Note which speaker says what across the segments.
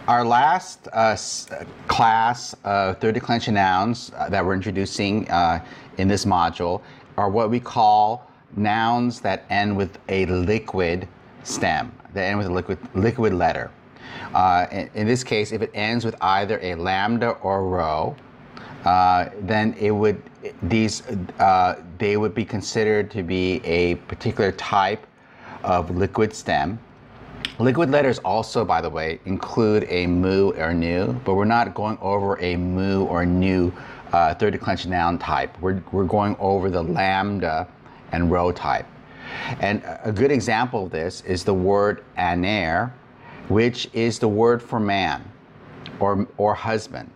Speaker 1: Our last class of third declension nouns that we're introducing in this module are what we call nouns that end with a liquid stem, that end with a liquid letter. In this case, if it ends with either a lambda or rho, then they would be considered to be a particular type of liquid stem. Liquid letters also, by the way, include a mu or nu, but we're not going over a mu or nu third declension noun type. We're going over the lambda and rho type. And a good example of this is the word aner, which is the word for man or husband.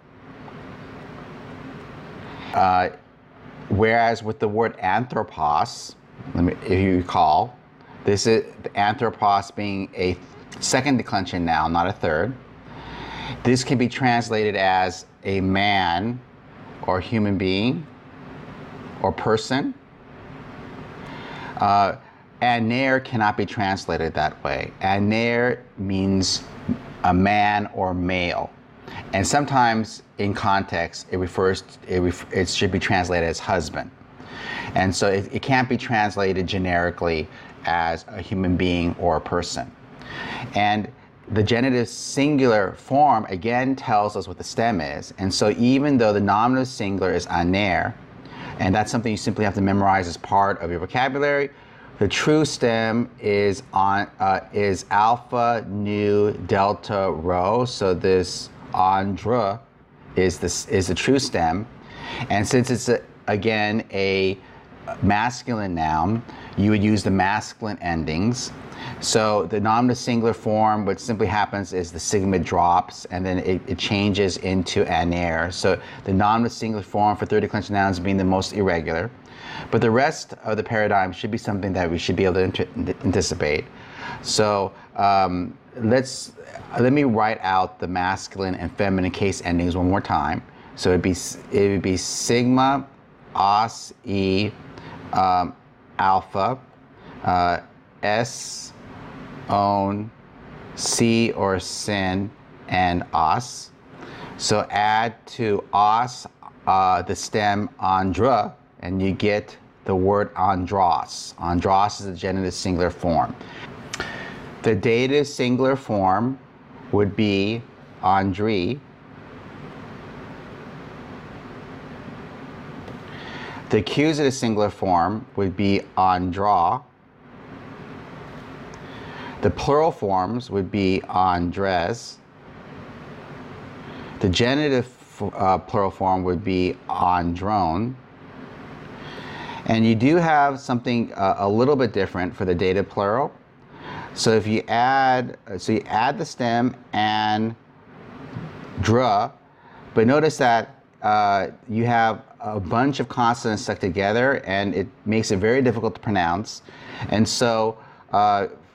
Speaker 1: Whereas with the word anthropos, if you recall, this is anthropos being a second declension noun, not a third. This can be translated as a man or human being or person. Aner cannot be translated that way. Aner means a man or male. And sometimes in context, it should be translated as husband. And so it can't be translated generically as a human being or a person. And the genitive singular form again tells us what the stem is. And so even though the nominative singular is aner, and that's something you simply have to memorize as part of your vocabulary, the true stem is alpha, nu, delta, rho. So this andra is the true stem. And since it's again a masculine noun, you would use the masculine endings. So the nominative singular form, what simply happens is the sigma drops and then it changes into aner. So the nominative singular form for third declension nouns being the most irregular. But the rest of the paradigm should be something that we should be able to anticipate. So let me write out the masculine and feminine case endings one more time. So it would be sigma, os, e, alpha, s, own, c or sin, and os. So add to os the stem andra, and you get the word andros. Andros is the genitive singular form. The dative singular form would be andri. The accusative singular form would be andra. The plural forms would be andres. The genitive plural form would be andron. And you do have something a little bit different for the dative plural. So if you add, you add the stem and dra, but notice that you have a bunch of consonants stuck together, and it makes it very difficult to pronounce. And so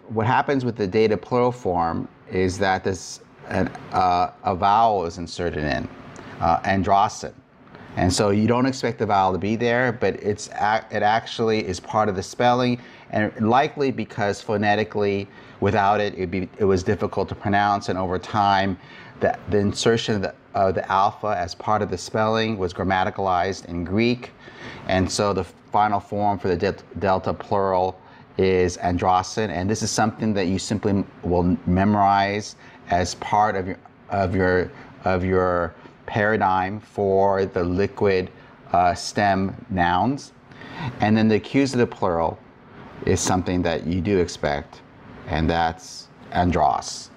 Speaker 1: what happens with the dative plural form is that a vowel is inserted in, androsin. And so you don't expect the vowel to be there, but it actually is part of the spelling, and likely because phonetically, without it, it was difficult to pronounce, and over time, the insertion of the alpha as part of the spelling was grammaticalized in Greek, and so the final form for the delta plural is androsin, and this is something that you simply will memorize as part of your paradigm for the liquid stem nouns. And then the accusative plural is something that you do expect, and that's andros.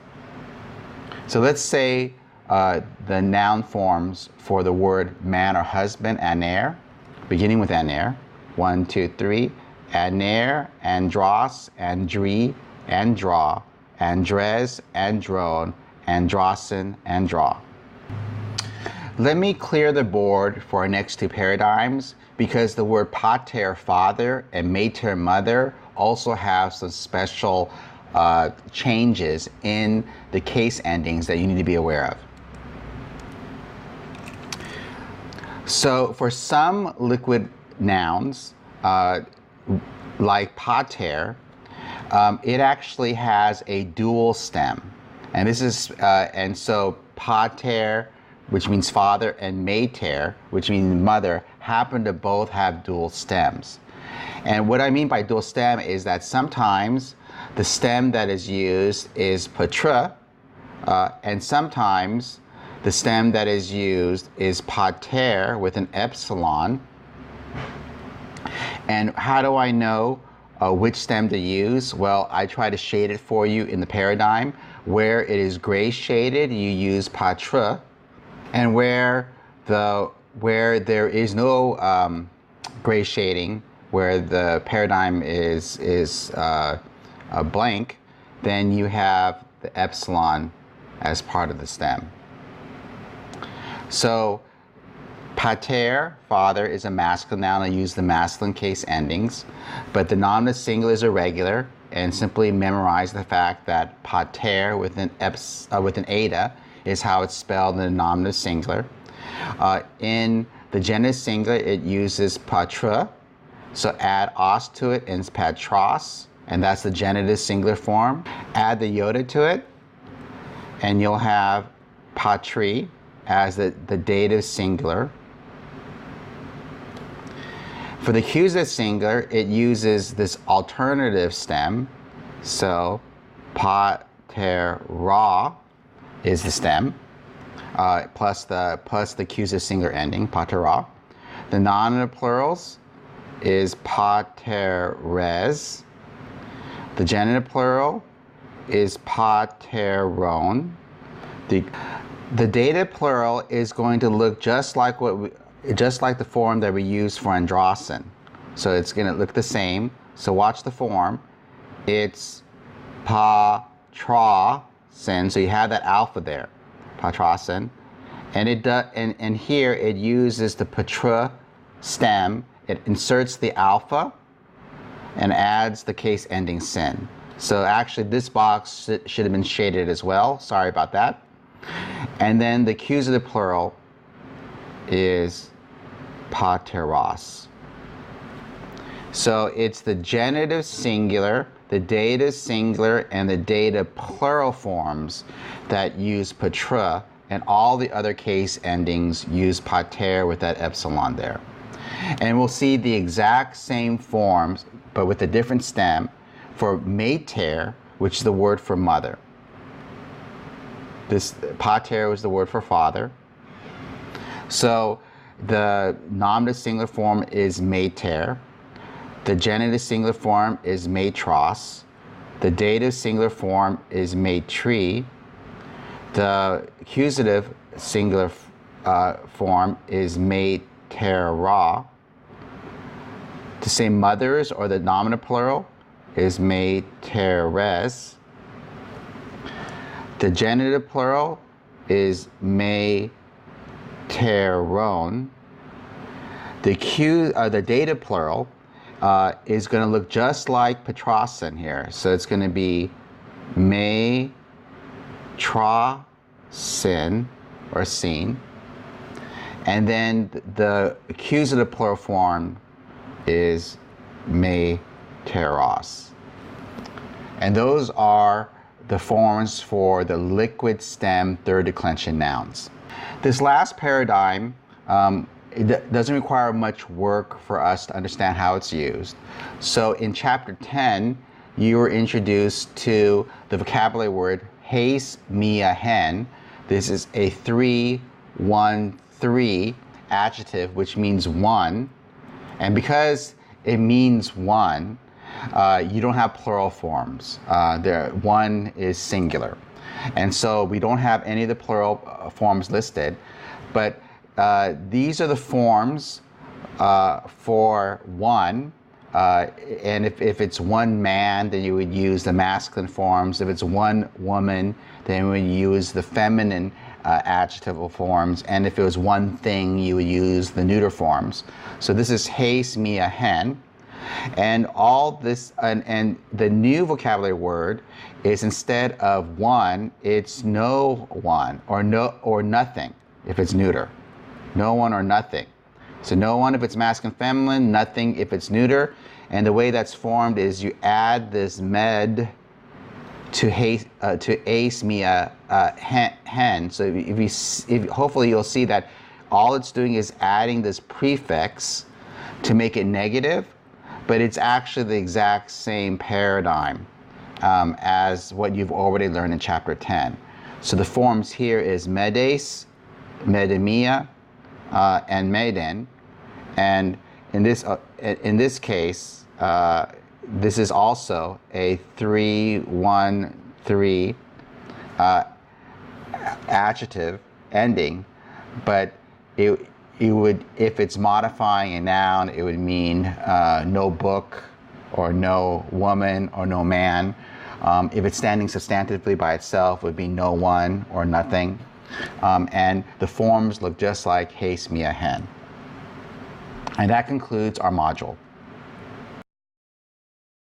Speaker 1: So let's say the noun forms for the word man or husband, aner, beginning with aner. 1, 2, 3. Aner, andros, andri, andra, andres, andron, androsin, andra. Let me clear the board for our next two paradigms, because the word pater, father, and mater, mother, also have some special changes in the case endings that you need to be aware of. So for some liquid nouns, like pater, it actually has a dual stem. And this is, and so pater, which means father, and mater, which means mother, happen to both have dual stems. And what I mean by dual stem is that sometimes the stem that is used is patra, and sometimes the stem that is used is pater with an epsilon. And how do I know which stem to use? Well, I try to shade it for you in the paradigm. Where it is gray shaded, you use patra, and where there is no gray shading, where the paradigm is blank, then you have the epsilon as part of the stem. So pater, father, is a masculine noun. I use the masculine case endings, but the nominative singular is irregular, and simply memorize the fact that pater with an eta is how it's spelled in the nominative singular. In the genitive singular, it uses patra, so add os to it and it's patros, and that's the genitive singular form. Add the iota to it, and you'll have patri as the dative singular. For the accusative singular, it uses this alternative stem, so patera is the stem, plus the accusative singular ending, patera. The nominative plurals is pateres. The genitive plural is pateron. The dative plural is going to look just like the form that we use for androsin. So it's going to look the same. So watch the form. It's patrosin. So you have that alpha there, patrosin, and and here it uses the patra stem. It inserts the alpha and adds the case ending sin. So actually, this box should have been shaded as well. Sorry about that. And then the accusative plural is pateros. So it's the genitive singular, the dative singular, and the dative plural forms that use patra, and all the other case endings use pater with that epsilon there. And we'll see the exact same forms, but with a different stem, for mater, which is the word for mother. This pater was the word for father. So the nominative singular form is mater. The genitive singular form is matros. The dative singular form is matri. The accusative singular form is matera. To say mothers, or the nominative plural, is materes. The genitive plural is materon. The dative plural is going to look just like patrosin here. So it's going to be matrosin, or sin. And then the accusative plural form is materos. And those are the forms for the liquid stem third declension nouns. This last paradigm it doesn't require much work for us to understand how it's used. So in chapter 10, you were introduced to the vocabulary word heis mia hen. This is a 3-1-3 adjective, which means one. And because it means one, you don't have plural forms. One is singular. And so we don't have any of the plural forms listed. But these are the forms for one. And if it's one man, then you would use the masculine forms. If it's one woman, then we would use the feminine adjectival forms. And if it was one thing, you would use the neuter forms. So this is heis mia hen. And all this, and the new vocabulary word is, instead of one, it's no one, or nothing if it's neuter. No one or nothing. So no one if it's masculine, feminine, nothing if it's neuter. And the way that's formed is you add this med to ace me a hen. So if hopefully you'll see that all it's doing is adding this prefix to make it negative, but it's actually the exact same paradigm as what you've already learned in chapter 10. So the forms here is medes, medemia, and meden, and in this case, this is also a 3-1-3 adjective ending, but it would, if it's modifying a noun, it would mean no book, or no woman, or no man. If it's standing substantively by itself, it would be no one or nothing. And the forms look just like haste me a hen. And that concludes our module.